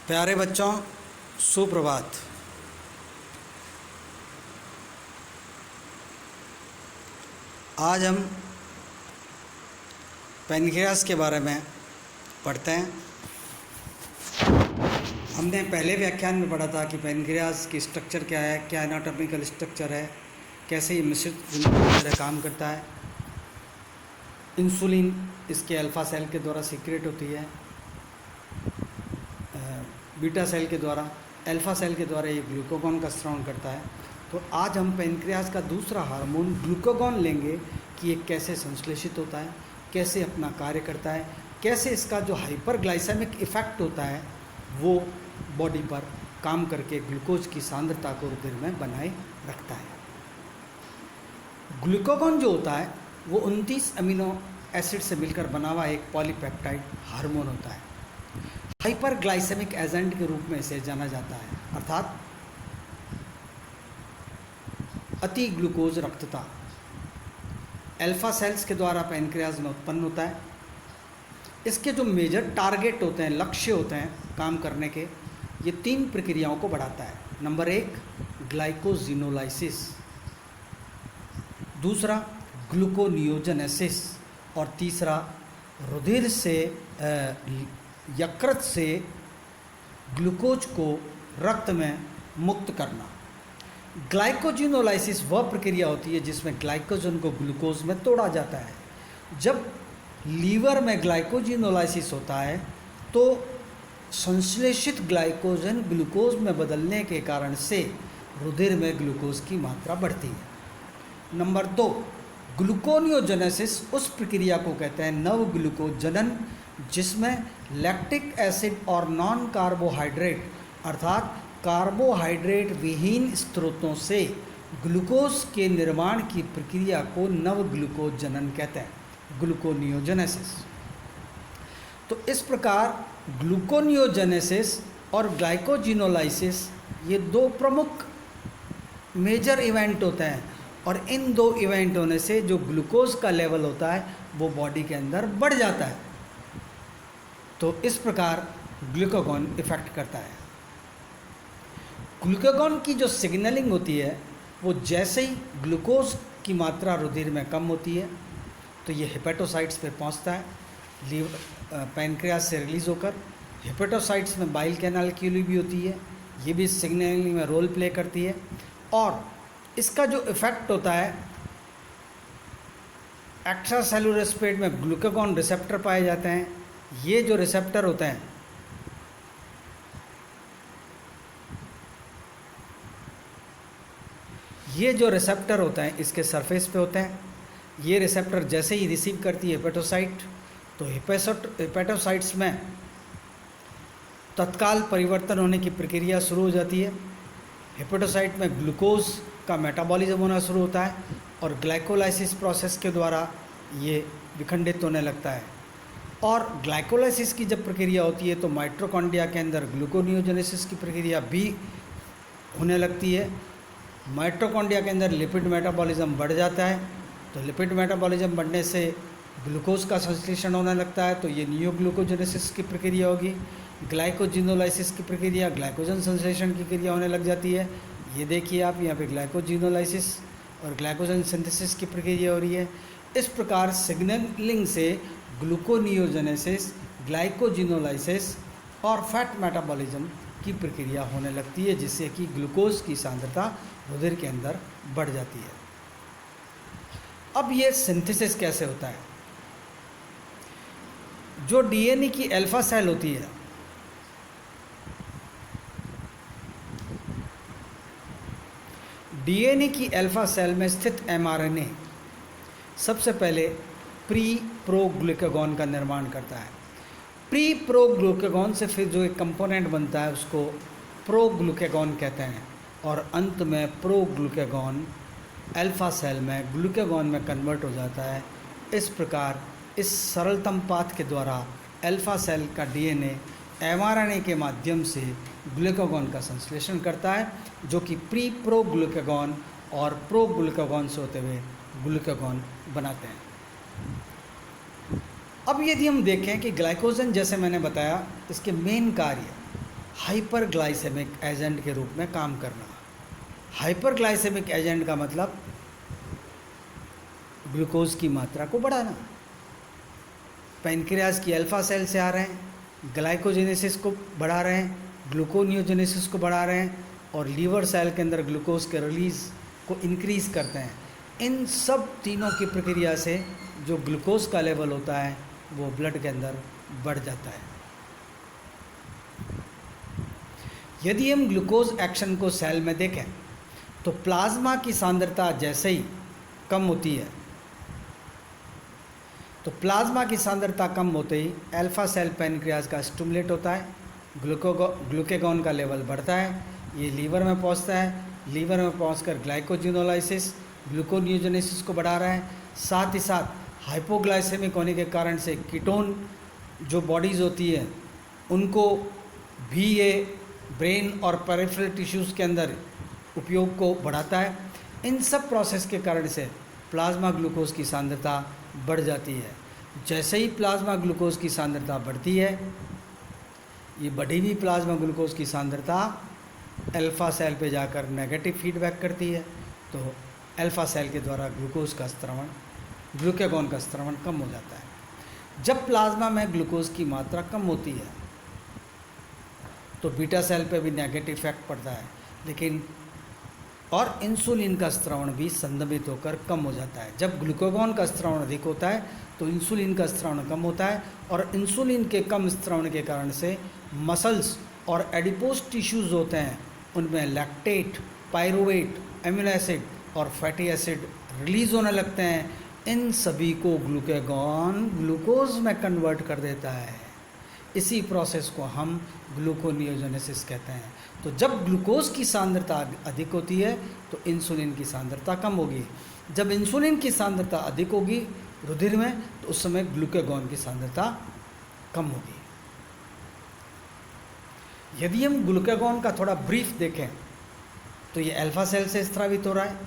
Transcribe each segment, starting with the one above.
प्यारे बच्चों, सुप्रभात। आज हम पैनक्रियास के बारे में पढ़ते हैं। हमने पहले व्याख्यान में पढ़ा था कि पैनक्रियास की स्ट्रक्चर क्या है, क्या एनाटॉमिकल स्ट्रक्चर है, कैसे ये मिश्रित ग्लूकोज की तरह काम करता है। इंसुलिन इसके अल्फ़ा सेल के द्वारा सीक्रेट होती है, बीटा सेल के द्वारा, अल्फ़ा सेल के द्वारा ये ग्लूकागॉन का स्राव करता है। तो आज हम पैनक्रियास का दूसरा हार्मोन ग्लूकागॉन लेंगे कि ये कैसे संश्लेषित होता है, कैसे अपना कार्य करता है, कैसे इसका जो हाइपरग्लाइसेमिक इफ़ेक्ट होता है वो बॉडी पर काम करके ग्लूकोज की सांद्रता को रुधिर में बनाए रखता है। ग्लूकागॉन जो होता है वो 29 अमीनो एसिड से मिलकर बना हुआ एक पॉलीपेप्टाइड हार्मोन होता है। हाइपरग्लाइसेमिक एजेंट के रूप में इसे जाना जाता है, अर्थात अति ग्लूकोज रक्तता अल्फ़ा सेल्स के द्वारा पैनक्रियाज में उत्पन्न होता है। इसके जो मेजर टारगेट होते हैं, लक्ष्य होते हैं काम करने के, ये 3 प्रक्रियाओं को बढ़ाता है। नंबर 1 ग्लाइकोजिनोलाइसिस, दूसरा ग्लूकोनियोजेनेसिस और तीसरा रुधिर से यकृत से ग्लूकोज को रक्त में मुक्त करना। ग्लाइकोजिनोलाइसिस वह प्रक्रिया होती है जिसमें ग्लाइकोजन को ग्लूकोज में तोड़ा जाता है। जब लीवर में ग्लाइकोजिनोलाइसिस होता है तो संश्लेषित ग्लाइकोजन ग्लूकोज में बदलने के कारण से रुधिर में ग्लूकोज की मात्रा बढ़ती है। नंबर 2 ग्लूकोनियोजेनेसिस उस प्रक्रिया को कहते हैं नव ग्लूकोज जनन, जिसमें लैक्टिक एसिड और नॉन कार्बोहाइड्रेट अर्थात कार्बोहाइड्रेट विहीन स्रोतों से ग्लूकोज के निर्माण की प्रक्रिया को नव ग्लूकोज जनन कहते हैं, ग्लूकोनियोजेनेसिस। तो इस प्रकार ग्लूकोनियोजेनेसिस और ग्लाइकोजिनोलाइसिस ये 2 प्रमुख मेजर इवेंट होते हैं और इन 2 इवेंट होने से जो ग्लूकोज का लेवल होता है वो बॉडी के अंदर बढ़ जाता है। तो इस प्रकार ग्लूकागॉन इफ़ेक्ट करता है। ग्लूकागॉन की जो सिग्नलिंग होती है वो जैसे ही ग्लूकोज की मात्रा रुधिर में कम होती है तो ये हेपेटोसाइट्स पे पहुंचता है, पैनक्रियास से रिलीज़ होकर। हेपेटोसाइट्स में बाइल कैनाल क्यूली भी होती है, ये भी सिग्नलिंग में रोल प्ले करती है। और इसका जो इफ़ेक्ट होता है, एक्स्ट्रा सेलुलर स्पेस में ग्लूकागॉन रिसेप्टर पाए जाते हैं। ये जो रिसेप्टर होते हैं इसके सरफेस पे होते हैं। ये रिसेप्टर जैसे ही रिसीव करती है हेपेटोसाइट तो हेपेटोसाइट्स में तत्काल परिवर्तन होने की प्रक्रिया शुरू हो जाती है। हेपेटोसाइट में ग्लूकोज का मेटाबॉलिज्म होना शुरू होता है और ग्लाइकोलाइसिस प्रोसेस के द्वारा ये विखंडित होने लगता है। और ग्लाइकोलाइसिस की जब प्रक्रिया होती है तो माइटोकॉन्ड्रिया के अंदर ग्लूकोनियोजेनेसिस की प्रक्रिया भी होने लगती है। माइटोकॉन्ड्रिया के अंदर लिपिड मेटाबॉलिज्म बढ़ जाता है, तो लिपिड मेटाबॉलिज्म बढ़ने से ग्लूकोज का संश्लेषण होने लगता है, तो ये नियोग्लूकोजेनेसिस की प्रक्रिया होगी। ग्लाइकोजिनोलाइसिस की प्रक्रिया ग्लाइकोजन संश्लेषण की क्रिया होने लग जाती है। ये देखिए आप यहाँ पे ग्लाइकोजिनोलाइसिस और ग्लाइकोजन सिंथेसिस की प्रक्रिया हो रही है। इस प्रकार सिग्नलिंग से ग्लूकोनियोजेनेसिस, ग्लाइकोजिनोलाइसिस और फैट मेटाबॉलिज्म की प्रक्रिया होने लगती है, जिससे कि ग्लूकोज की सांद्रता रुधिर के अंदर बढ़ जाती है। अब ये सिंथेसिस कैसे होता है? जो डीएनए की अल्फा सेल होती है, डीएनए की अल्फा सेल में स्थित एमआरएनए सबसे पहले प्री प्रो ग्लूकागॉन का निर्माण करता है। प्री प्रो ग्लूकागॉन से फिर जो एक कंपोनेंट बनता है उसको प्रो ग्लूकागॉन कहते हैं और अंत में प्रो ग्लूकागॉन अल्फा सेल में ग्लूकागॉन में कन्वर्ट हो जाता है। इस प्रकार इस सरलतम पाथ के द्वारा अल्फा सेल का डीएनए एमआरएनए के माध्यम से ग्लूकागॉन का संश्लेषण करता है, जो कि प्री प्रो ग्लूकागॉन और प्रो ग्लूकागॉन से होते हुए ग्लूकागॉन बनाते हैं। अब यदि हम देखें कि ग्लाइकोजन, जैसे मैंने बताया, इसके मेन कार्य हाइपरग्लाइसेमिक एजेंट के रूप में काम करना। हाइपरग्लाइसेमिक एजेंट का मतलब ग्लूकोज की मात्रा को बढ़ाना। पैनक्रियाज की अल्फा सेल से आ रहे हैं, ग्लाइकोजेनेसिस को बढ़ा रहे हैं, ग्लूकोनियोजेनेसिस को बढ़ा रहे हैं, और लीवर सेल के अंदर ग्लूकोज के रिलीज़ को इंक्रीज़ करते हैं। इन सब तीनों की प्रक्रिया से जो ग्लूकोज का लेवल होता है वो ब्लड के अंदर बढ़ जाता है। यदि हम ग्लूकोज एक्शन को सेल में देखें तो प्लाज्मा की सांद्रता जैसे ही कम होती है, तो प्लाज्मा की सांद्रता कम होते ही अल्फा सेल पैनक्रियाज का स्टिमुलेट होता है, ग्लूकेगॉन का लेवल बढ़ता है, ये लीवर में पहुंचता है, लीवर में पहुंचकर ग्लाइकोजिनोलाइसिस ग्लूकोनियोजेनेसिस को बढ़ा रहा है। साथ ही साथ हाइपोग्लाइसेमिक होने के कारण से कीटोन जो बॉडीज़ होती है उनको भी ये ब्रेन और पेरिफेरल टिश्यूज़ के अंदर उपयोग को बढ़ाता है। इन सब प्रोसेस के कारण से प्लाज्मा ग्लूकोज की सांद्रता बढ़ जाती है। जैसे ही प्लाज्मा ग्लूकोज की सांद्रता बढ़ती है, ये बढ़ी हुई प्लाज्मा ग्लूकोज की सांद्रता अल्फा सेल पे जाकर नेगेटिव फीडबैक करती है, तो अल्फा सेल के द्वारा ग्लूकोज का स्त्रवण, ग्लूकेगॉन का स्त्रवण कम हो जाता है। जब प्लाज्मा में ग्लूकोज की मात्रा कम होती है तो बीटा सेल पे भी नेगेटिव इफेक्ट पड़ता है, लेकिन और इंसुलिन का स्त्रवण भी संदमित होकर कम हो जाता है। जब ग्लूकेगॉन का स्त्रवण अधिक होता है तो इंसुलिन का स्त्रवण कम होता है, और इंसुलिन के कम स्त्रवण के कारण से मसल्स और एडिपोज टिश्यूज़ होते हैं उनमें लैक्टेट, पायरुवेट, एमिनो एसिड और फैटी एसिड रिलीज़ होने लगते हैं। इन सभी को ग्लूकेगॉन ग्लूकोज में कन्वर्ट कर देता है। इसी प्रोसेस को हम ग्लूकोनियोजेनेसिस कहते हैं। तो जब ग्लूकोज की सांद्रता अधिक होती है तो इंसुलिन की सांद्रता कम होगी। जब इंसुलिन की सांद्रता अधिक होगी रुधिर में, तो उस समय ग्लूकेगॉन की सांद्रता कम होगी। यदि हम ग्लूकेगॉन का थोड़ा ब्रीफ देखें तो ये अल्फा सेल से स्रावित हो रहा है,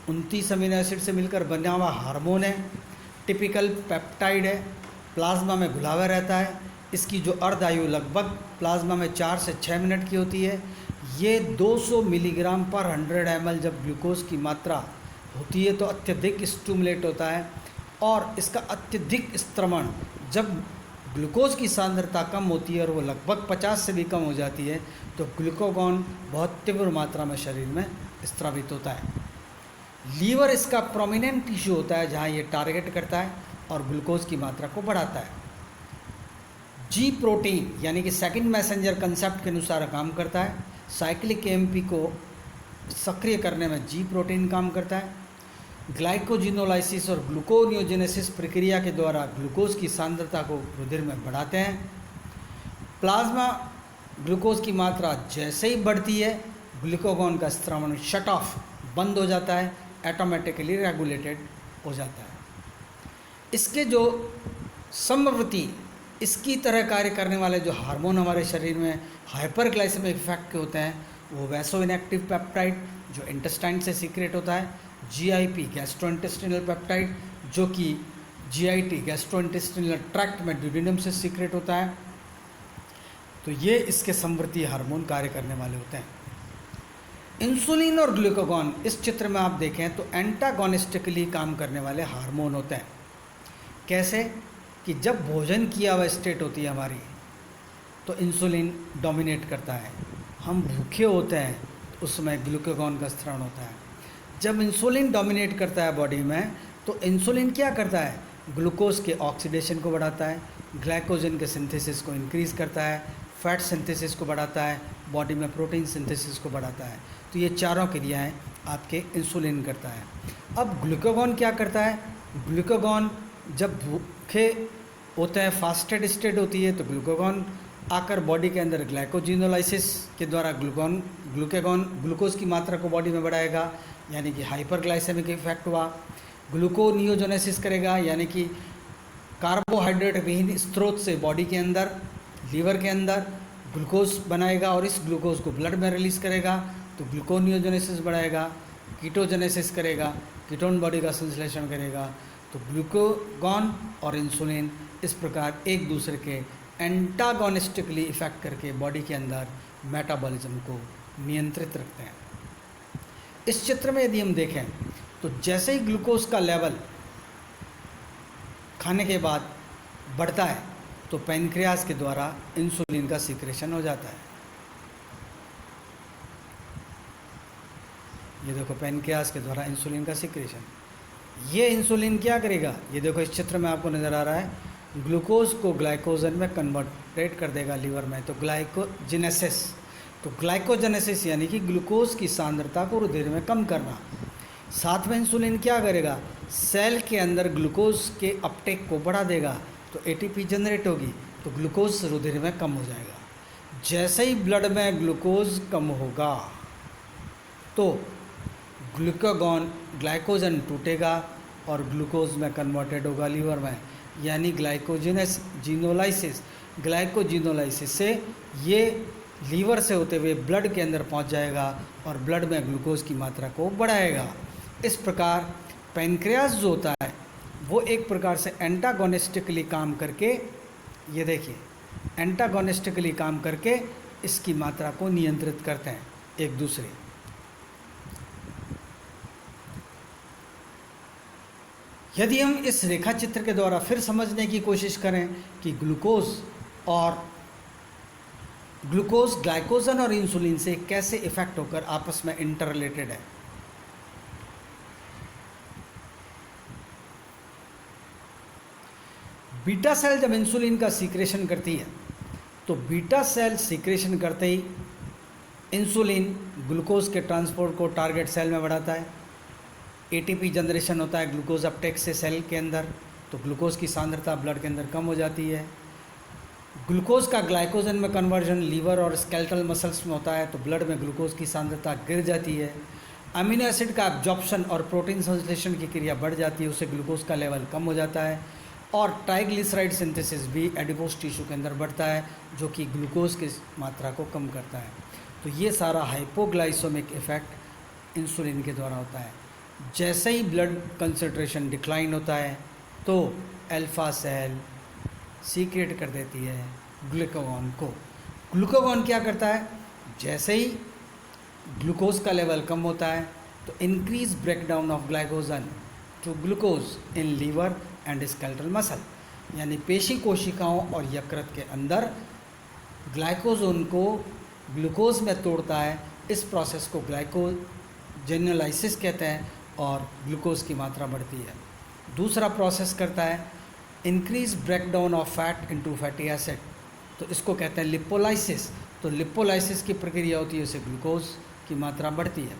29 अमीनो एसिड से मिलकर बना हुआ हार्मोन है, टिपिकल पेप्टाइड है, प्लाज्मा में घुला हुआ रहता है। इसकी जो अर्ध आयु लगभग प्लाज्मा में 4 से 6 मिनट की होती है। ये 200 मिलीग्राम पर 100 ml जब ग्लूकोज की मात्रा होती है तो अत्यधिक स्टिमुलेट होता है, और इसका अत्यधिक स्त्रवण जब ग्लूकोज की सांद्रता कम होती है और वो लगभग 50 से भी कम हो जाती है तो ग्लूकोगॉन बहुत तीव्र मात्रा में शरीर में स्रावित होता है। लीवर इसका प्रोमिनेंट टिश्यू होता है जहाँ ये टारगेट करता है और ग्लूकोज की मात्रा को बढ़ाता है। जी प्रोटीन यानी कि सेकंड मैसेंजर कंसेप्ट के अनुसार काम करता है। साइक्लिक एएमपी को सक्रिय करने में जी प्रोटीन काम करता है। ग्लाइकोजिनोलाइसिस और ग्लूकोनियोजेनेसिस प्रक्रिया के द्वारा ग्लूकोज की सांद्रता को रुधिर में बढ़ाते हैं। प्लाज्मा ग्लूकोज की मात्रा जैसे ही बढ़ती है ग्लूकोगॉन का स्त्रवण शट ऑफ बंद हो जाता है, ऑटोमेटिकली रेगुलेटेड हो जाता है। इसके जो समवर्ती इसकी तरह कार्य करने वाले जो हार्मोन हमारे शरीर में हाइपरग्लाइसेमिक इफेक्ट के होते हैं वो वैसो इनएक्टिव पेप्टाइड जो इंटेस्टाइन से सीक्रेट होता है, जीआईपी गैस्ट्रोइंटेस्टिनल पेप्टाइड जो कि जीआईटी गैस्ट्रोइंटेस्टिनल ट्रैक्ट में ड्यूडेनम से सीक्रेट होता है। तो ये इसके समवर्ती हार्मोन कार्य करने वाले होते हैं। इंसुलिन और ग्लूकागॉन इस चित्र में आप देखें तो एंटागोनिस्टिकली काम करने वाले हार्मोन होते हैं। कैसे कि जब भोजन किया हुआ स्टेट होती है हमारी तो इंसुलिन डोमिनेट करता है, हम भूखे होते हैं तो उस समय ग्लूकागॉन का स्त्रवण होता है। जब इंसुलिन डोमिनेट करता है बॉडी में तो इंसुलिन क्या करता है, ग्लूकोज के ऑक्सीडेशन को बढ़ाता है, ग्लाइकोजन के सिंथेसिस को इंक्रीज़ करता है, फैट सिंथेसिस को बढ़ाता है, बॉडी में प्रोटीन सिंथेसिस को बढ़ाता है। तो ये चारों क्रियाएं आपके इंसुलिन करता है। अब ग्लूकागॉन क्या करता है, ग्लूकागॉन जब भूखे होते हैं फास्टेड स्टेट होती है तो ग्लूकागॉन आकर बॉडी के अंदर ग्लाइकोजिनोलाइसिस के द्वारा ग्लूकागॉन ग्लूकोज की मात्रा को बॉडी में बढ़ाएगा, यानी कि हाइपरग्लाइसेमिक इफेक्ट हुआ। ग्लूकोनियोजेनेसिस करेगा यानी कि कार्बोहाइड्रेट विहीन स्रोत से बॉडी के अंदर लीवर के अंदर ग्लूकोज बनाएगा और इस ग्लूकोज को ब्लड में रिलीज़ करेगा तो ग्लूकोनियोजेनेसिस बढ़ाएगा। कीटोजेनेसिस करेगा, कीटोन बॉडी का संश्लेषण करेगा। तो ग्लूकागॉन और इंसुलिन इस प्रकार एक दूसरे के एंटागोनिस्टिकली इफेक्ट करके बॉडी के अंदर मेटाबॉलिज्म को नियंत्रित रखते हैं। इस चित्र में यदि हम देखें तो जैसे ही ग्लूकोज का लेवल खाने के बाद बढ़ता है तो पैनक्रियाज के द्वारा इंसुलिन का सीक्रेशन हो जाता है। ये देखो पैनक्रियाज के द्वारा इंसुलिन का सीक्रेशन। ये इंसुलिन क्या करेगा, ये देखो इस चित्र में आपको नज़र आ रहा है, ग्लूकोज को ग्लाइकोजन में कन्वर्टेट कर देगा लीवर में। तो ग्लाइकोजेनेसिस यानी कि ग्लूकोज की सांद्रता को रुधिर में कम करना। साथ में इंसुलिन क्या करेगा, सेल के अंदर ग्लूकोज के अपटेक को बढ़ा देगा, तो एटीपी जनरेट होगी, तो ग्लूकोज रुधिर में कम हो जाएगा। जैसे ही ब्लड में ग्लूकोज कम होगा तो ग्लाइकोजन टूटेगा और ग्लूकोज में कन्वर्टेड होगा लीवर में, यानी ग्लाइकोजिनोलाइसिस से ये लीवर से होते हुए ब्लड के अंदर पहुंच जाएगा और ब्लड में ग्लूकोज की मात्रा को बढ़ाएगा। इस प्रकार पैनक्रियाज जो होता है वो एक प्रकार से एंटागोनिस्टिकली काम करके, ये देखिए एंटागोनिस्टिकली काम करके इसकी मात्रा को नियंत्रित करते हैं एक दूसरे। यदि हम इस रेखा चित्र के द्वारा फिर समझने की कोशिश करें कि ग्लूकोज ग्लाइकोजन और इंसुलिन से कैसे इफेक्ट होकर आपस में इंटर रिलेटेड है। बीटा सेल जब इंसुलिन का सीक्रेशन करती है तो बीटा सेल सीक्रेशन करते ही इंसुलिन ग्लूकोज के ट्रांसपोर्ट को टारगेट सेल में बढ़ाता है। एटीपी जनरेशन होता है ग्लूकोज अपटेक से सेल के अंदर, तो ग्लूकोज की सांद्रता ब्लड के अंदर कम हो जाती है। ग्लूकोज का ग्लाइकोजन में कन्वर्जन लीवर और स्केलेटल मसल्स में होता है, तो ब्लड में ग्लूकोज की सांद्रता गिर जाती है। अमीनो एसिड का एब्जॉर्प्शन और प्रोटीन संश्लेषण की क्रिया बढ़ जाती है, उससे ग्लूकोज का लेवल कम हो जाता है। और ट्राइग्लिसराइड सिंथेसिस भी एडिपोज टिश्यू के अंदर बढ़ता है, जो कि ग्लूकोज की मात्रा को कम करता है। तो ये सारा हाइपोग्लाइसेमिक इफेक्ट इंसुलिन के द्वारा होता है। जैसे ही ब्लड कंसंट्रेशन डिक्लाइन होता है तो अल्फा सेल सीक्रेट कर देती है ग्लूकागॉन को। ग्लूकागॉन क्या करता है, जैसे ही ग्लूकोज का लेवल कम होता है तो increase breakdown of glycogen to glucose in liver and skeletal muscle, यानी पेशी कोशिकाओं और यकृत के अंदर ग्लाइकोजन को ग्लूकोज में तोड़ता है। इस प्रोसेस को ग्लाइकोजेनोलाइसिस कहते हैं और ग्लूकोज की मात्रा बढ़ती है। दूसरा प्रोसेस करता है increase breakdown of fat into fatty acid, तो इसको कहते हैं लिपोलाइसिस। तो लिपोलाइसिस की प्रक्रिया होती है, उससे ग्लूकोज की मात्रा बढ़ती है।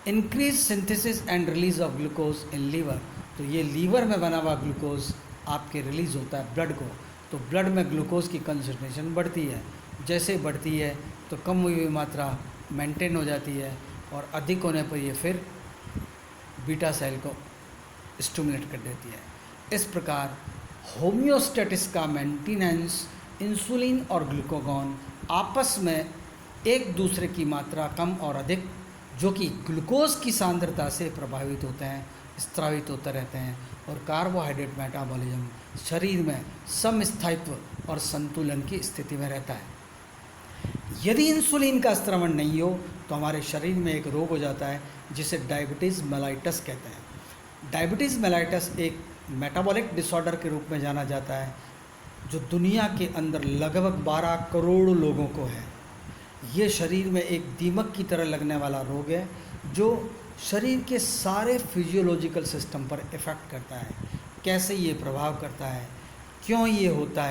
Increase synthesis and release of glucose in liver, तो ये लीवर में बना हुआ ग्लूकोज आपके रिलीज़ होता है ब्लड को, तो ब्लड में ग्लूकोज की कंसंट्रेशन बढ़ती है। जैसे बढ़ती है तो कम हुई हुई मात्रा मेंटेन हो जाती है और अधिक होने पर ये फिर बीटा सेल को स्टिमुलेट कर देती है। इस प्रकार होम्योस्टेटिस का मेंटेनेंस इंसुलिन और ग्लूकागॉन आपस में एक दूसरे की मात्रा कम और अधिक, जो कि ग्लूकोज की सांद्रता से प्रभावित होते हैं, स्त्रावित होते रहते हैं और कार्बोहाइड्रेट मेटाबॉलिज्म शरीर में समस्थायित्व और संतुलन की स्थिति में रहता है। यदि इंसुलिन का स्त्रवण नहीं हो तो हमारे शरीर में एक रोग हो जाता है जिसे डायबिटीज़ मेलाइटस कहते हैं। डायबिटीज़ मेलाइटस एक मेटाबॉलिक डिसऑर्डर के रूप में जाना जाता है, जो दुनिया के अंदर लगभग 12 करोड़ लोगों को है। ये शरीर में एक दीमक की तरह लगने वाला रोग है जो शरीर के सारे फिजियोलॉजिकल सिस्टम पर इफ़ेक्ट करता है। कैसे ये प्रभाव करता है, क्यों ये होता है,